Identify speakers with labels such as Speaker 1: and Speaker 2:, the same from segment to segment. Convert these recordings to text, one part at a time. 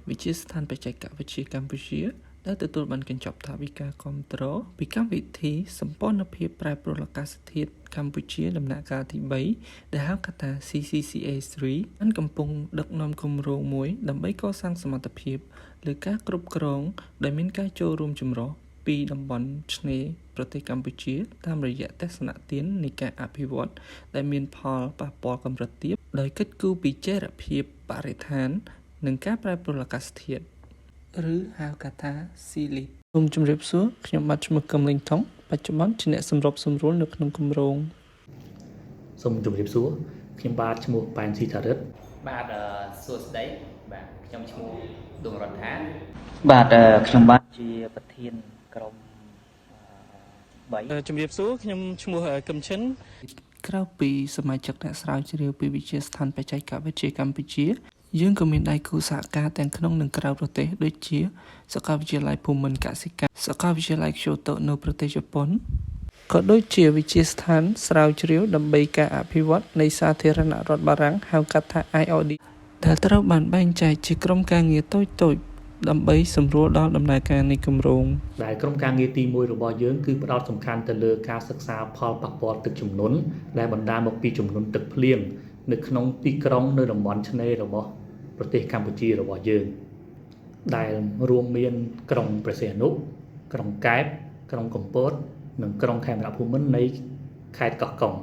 Speaker 1: វិទ្យាស្ថានបច្ចេកវិទ្យាកម្ពុជាដែលទទួលបានកញ្ចប់ថវិកាគាំទ្រពីកម្មវិធីសម្ព័ន្ធភាពប្រែប្រួលអាកាសធាតុកម្ពុជាដំណាក់កាលទី3ដែលហៅកាត់ថា CCCA3 បានកំពុងដឹកនាំគម្រោងមួយដើម្បីកសាងសមត្ថភាពលើការគ្រប់គ្រងដែលមានការចូលរួមចម្រុះពីតំបន់ឆ្នេរប្រទេសកម្ពុជាតាមរយៈទស្សនទាននៃការអភិវឌ្ឍដែលមានផលប៉ះពាល់កម្រិតទាបដោយគិតគូរពីចីរភាពបរិស្ថាននិងការប្រែប្រួលអាកាសធាតុឬហៅកាត់ថា CLIP សូមជម្រាបសួរខ្ញុំបាទឈ្មោះកឹមលីងថុងបច្ចុប្បន្នជាអ្នកសម្របសម្រួលនៅក្នុងគម្រោង
Speaker 2: សូមជម្រាបសួរខ្ញុំបាទឈ្មោះប៉ែនស៊ីថារិត
Speaker 3: បាទសួស្តីបាទខ្ញុំឈ្មោះដួងរដ្ឋា
Speaker 4: បាទខ្ញុំបាទជាប្រធានក្រុម
Speaker 1: 3ជំរាបសួរខ្ញុំឈ្មោះកឹមឈិនក្រៅពីសមាជិកអ្នកស្រាវជ្រាវពីវិទ្យាស្ថានបច្ចេកវិទ្យាកម្ពុជាយើងក៏មានដៃគូសហការទាំងក្នុងនិងក្រៅប្រទេសដូចជាសាកលវិទ្យាល័យភូមិន្ទកសិកម្មសាកលវិទ្យាល័យ Kyoto នៅប្រទេសជប៉ុនក៏ដូចជាវិទ្យាស្ថានស្រាវជ្រាវដើម្បីការអភិវឌ្ឍនៃសាធារណរដ្ឋបារាំងហៅកាត់ថា IOD ដែលត្រូវបានបែងចែកជាក្រុមការងារតូចៗដើម្បីសម្រួលដល់ដំណើរការនៃគម្រោង
Speaker 2: ដែលក្រុមការងារទី1របស់យើងគឺផ្ដោតសំខាន់ទៅលើការសិក្សាផលប៉ះពាល់ទឹកជំនន់ដែលបណ្ដាលមកពីជំនន់ទឹកភ្លៀងនៅក្នុងទីក្រុងនៅតំបន់ឆ្នេររបស់ប្រទេសកម្ពុជារបស់យើងដែលរួមមានក្រុងព្រះសីហនុក្រុងកែបក្រុងកំពតនិងក្រុងខេមរភូមិន្ទនៃខេត្តកោះកុង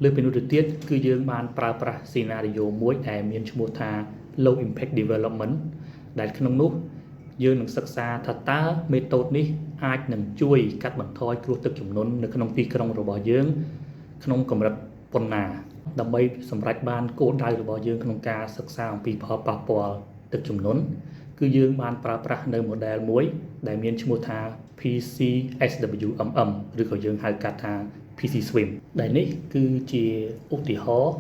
Speaker 2: លើពីនោះទៅទៀតគឺយើងបានប្រើប្រាស់សេណារីយ៉ូមួយដែលមានឈ្មោះថា Low Impact Development ដែលក្នុងនោះយើងនឹងសិក្សាថាតើមេតូតនេះអាចនឹងជួយកាត់បន្ថយគ្រោះទឹកជំនន់នៅក្នុងទីក្រុងរបស់យើងក្នុងកម្រិតប៉ុណ្ណាដើម្បីសម្រេចបានគោលដៅរបស់យើងក្នុងការសិក្សាអំពីផលប៉ះពាល់ទឹកជំនន់គឺយើងបានប្រើប្រាស់នៅ model មួយដែលមានឈ្មោះថា PCSWMM ឬក៏យើងហៅកាត់ថា PC Swim ដែលនេះគឺជាឧទាហរណ៍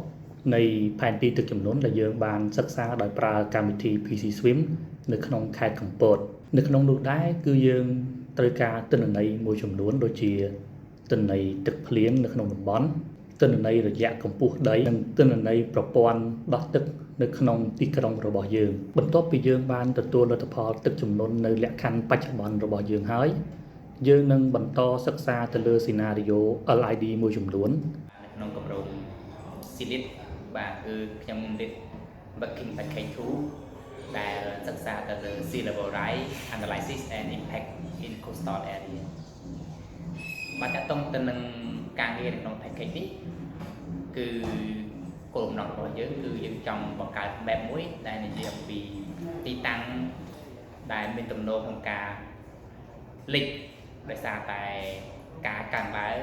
Speaker 2: នៃផែនទីទឹកជំនន់ដែលយើងបានសិក្សាដោយប្រើកម្មវិធី PC Swim នៅក្នុងខេត្តកំពតនៅក្នុងនោះដែរគឺយើងត្រូវការទិន្នន័យមួយចំនួនដូចជាទិន្នន័យទឹកភ្លៀងនៅក្នុងតំបន់ទិន្នន័យរយៈកម្ពស់ដីនិងទិន្នន័យប្រព័ន្ធដោះទឹកនៅក្នុងទីក្រុងរបស់យើងបន្ទាប់ពីយើងបានទទួលលទ្ធផលទឹកជំនន់នៅលក្ខខណ្ឌបច្ចុប្បន្នរបស់យើងហើយយើងនឹងបន្តសិក្សាទៅលើសេណារីយ៉ូ LID មួយចំនួន
Speaker 3: នៅក្នុងគម្រោង CLIP បាទគឺខ្ញុំរៀប Working Package 2ដែលសិក្សាទៅលើ Sea Level Rise Analysis and Impact in Coastal Area បាទតើតង់ទៅនឹងការងារនៅក្នុង package នេះគឺគោលបំណងរបស់យើងគឺយើងចង់បង្កើត map មួយដែលនិយាយអំពីទីតាំងដែលមានទំនោរក្នុងការលិចដោយសារតែការកើនឡើង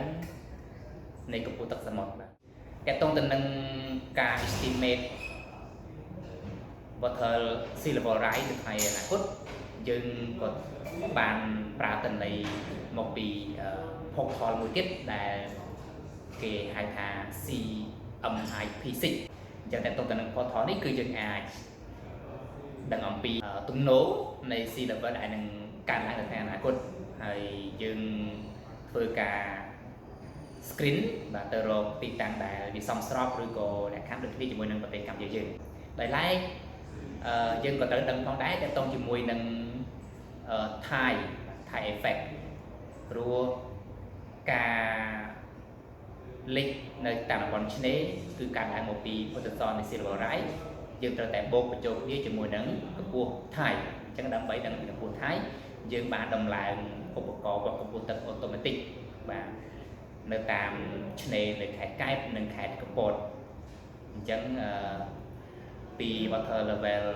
Speaker 3: នៃកម្ពស់ទឹកសមុទ្របាទតើតង់ទៅនឹងការ estimate water sea level rise នៅថ្ងៃអនាគតយើងក៏បានប្រើទិន្នន័យមកពីភពផលមួយទៀតដែលគេហៅថា CMIP6 អញ្ចឹងតែតទៅនឹងភពផលនេះគឺយើងអាចដឹងអំពីទំនោរនៃ sea level ដែលនឹងកើនឡើងនៅថ្ងៃអនាគតហើយយើងធ្វើការ screen បាទទៅរកទីតាំងដែលវាសមស្របឬក៏លក្ខខណ្ឌដូចគ្នាជាមួយនឹងប្រទេសកម្ពុជាយើងដោយឡែកយើងក៏ត្រូវដឹងផងដែរតើតជាមួយនឹងThai effect ព្រោះការលិចនៅតាមតំបន់ឆ្នេរគឺការឡើងមកពីពុទ្ធសាសនានៃ Sea Level Rise យើងត្រូវតែបូកបញ្ចូលគ្នាជាមួយនឹងកម្ពស់ Thai អញ្ចឹងដើម្បីដឹងពីកម្ពស់ Thai យើងបានដំឡើងឧបករណ៍វាស់កម្ពស់ទឹកអូតូម៉ាទិកបាទនៅតាមឆ្នេរនៅខេត្តកែបនិងខេត្តកំពតអញ្ចឹងពី water level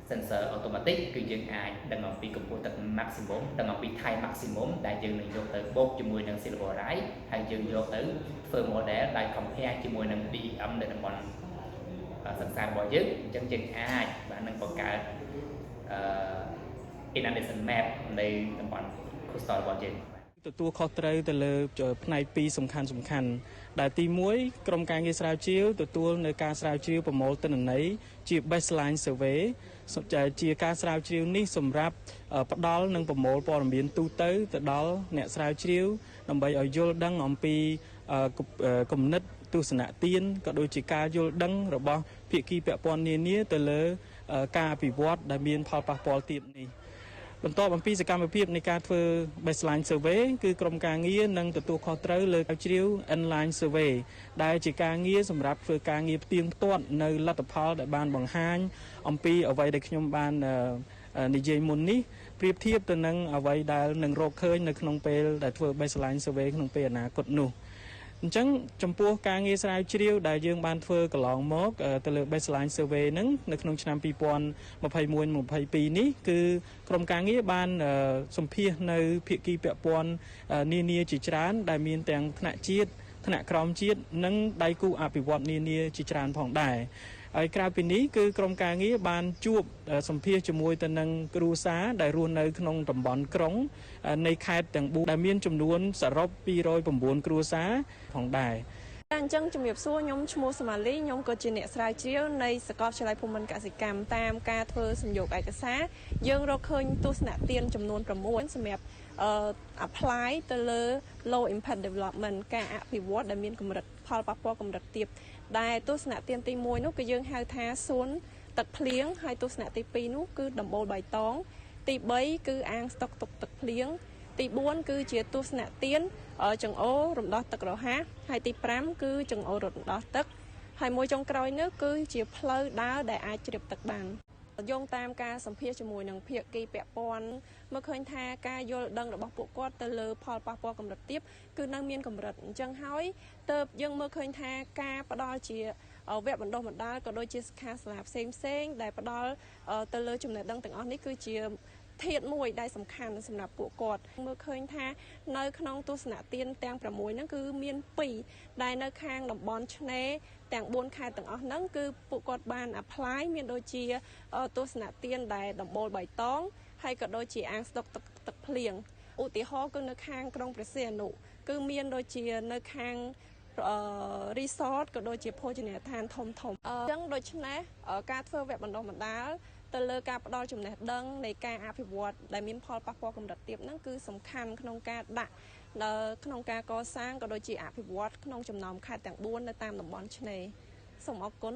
Speaker 3: sensor automatic គឺយើងអាចដឹងអំពីកម្ពស់ទឹក maximum ដឹងអំពី time maximum ដែលយើងនឹងយកទៅបូកជាមួយនឹង Sea Level Rise ហើយយើងយកទៅធ្វើ model ដែល compare ជាមួយនឹង DEM នៅតំបន់សិក្សារបស់យើងអញ្ចឹងយើងអាចបាននឹងបង្កើតinundation map នៃតំបន់ coastal របស់យើង
Speaker 1: ទទួលខុសត្រូវទៅលើផ្នែក2សំខាន់ដែលទី1ក្រុមការងារស្រាវជ្រាវទទួលនៅការស្រាវជ្រាវប្រមូលទិន្នន័យជា baseline survey ជាការស្រាវជ្រាវនេះសម្រាប់ផ្ដល់និងប្រមូលព័ត៌មានទូទៅទៅដល់អ្នកស្រាវជ្រាវដើម្បីឲ្យយល់ដឹងអំពីគំនិតទស្សនៈទានក៏ដូចជាការយល់ដឹងរបស់ភាគីពាក់ព័ន្ធនានាទៅលើ
Speaker 5: ការអភិវឌ្ឍដែលមានផលប៉ះពាល់ទៀតនេះបន្ទាប់អំពីសកម្មភាពនៃការធ្វើ baseline survey គឺក្រុមការងារនឹងទទួលខុសត្រូវលើការជ្រាវ inline survey ដែលជាការងារសម្រាប់ធ្វើការងារផ្ទៀងផ្ទាត់នៅលទ្ធផលដែលបានបង្ហាញអំពីអ្វីដែលខ្ញុំបាននិយាយមុននេះប្រៀបធៀបទៅនឹងអ្វីដែលនឹងរកឃើញនៅក្នុងពេលដែលធ្វើ baseline survey ក្នុងពេលអនាគតនោះអញ្ចឹងចំពោះការងារស្រាវជ្រាវដែលយើងបានធ្វើកន្លងមកទៅលើ baseline survey ហ្នឹងនៅក្នុងឆ្នាំ2021-22នេះគឺក្រុមការងារបានសម្ភាសនៅភាគីពាក់ព័ន្ធនានាជាច្រើនដែលមានទាំងថ្នាក់ជាតិថ្នាក់ក្រោមជាតិនិងដៃគូអភិវឌ្ឍនានាជាច្រើនផងដែរហើយក្រៅពីនេះគឺក្រុមការងារបានជួបសម្ភាសជាមួយទៅនឹងគ្រួសារដែលរស់នៅក្នុងតំបន់ក្រុងនៃខេត្តទាំង4ដែលមានចំនួនសរុប209គ្រួសារផងដែរ
Speaker 6: អញ្ចឹងជំរាបសួរខ្ញុំឈ្មោះសមាលីខ្ញុំក៏ជាអ្នកស្រាវជ្រាវនៃសាកលវិទ្យាល័យភូមិន្ទកសិកម្មតាមការធ្វើសំយោគឯកសារយើងរកឃើញទស្សនៈទានចំនួន6សម្រាប់apply ទៅលើ low impact development ការអភិវឌ្ឍដែលមានកម្រិតផលប៉ះពាល់កម្រិតទាបដែលទស្សនៈទានទី1នោះគឺយើងហៅថាសួនទឹកភ្លៀងហើយទស្សនៈទី2នោះគឺដំបូលបៃតងទី3គឺអាងស្តុកទុកទឹកភ្លៀងទី4គឺជាទស្សនៈទានចង្អូររំដោះទឹករហ័សហើយទី5គឺចង្អូររំដោះទឹកហើយមួយចុងក្រោយនោះគឺជាផ្លូវដើរដែលអាចជ្រាបទឹកបានយោងតាមការសម្ភាសជាមួយនឹងភាគីពាក់ព័ន្ធមកឃើញថាការយល់ដឹងរបស់ពួកគាត់ទៅលើផលប៉ះពាល់កម្រិតទាបគឺនៅមានកម្រិតអញ្ចឹងហើយទើបយើងមើលឃើញថាការផ្ដល់ជាវគ្គបណ្ដុះបណ្ដាលក៏ដូចជាសិក្ខាសាលាផ្សេងដែលផ្ដល់ទៅលើចំណេះដឹងទាំងអស់នេះគឺជាធាតុមួយដែលសំខាន់សម្រាប់ពួកគាត់មើលឃើញថានៅក្នុងទស្សនៈទានទាំង6ហ្នឹងគឺមាន2ដែលនៅខាងតំបន់ឆ្នេរទាំង4ខេត្តទាំងអស់ហ្នឹងគឺពួកគាត់បាន apply មានដូចជាទស្សនៈទានដែលដំបូលបៃតងហើយក៏ដូចជាអាងស្តុកទឹកភ្លៀងឧទាហរណ៍គឺនៅខាងក្រុងព្រះសីហនុគឺមានដូចជានៅខាងresort ក៏ដូចជាភោជនីយដ្ឋានធំអញ្ចឹងដូច្នេះការធ្វើវគ្គបណ្ដុះបណ្ដាលទៅលើការផ្ដល់ចំណេះដឹងនៃការអភិវឌ្ឍដែលមានផលប៉ះពាល់កម្រិតទាបហ្នឹងគឺសំខាន់ក្នុងការដាក់ក្នុងការកសាងក៏ដូចជាអភិវឌ្ឍក្នុងចំណោមខេត្តទាំង4នៅតាមតំបន់ឆ្នេរសូមអរគុណ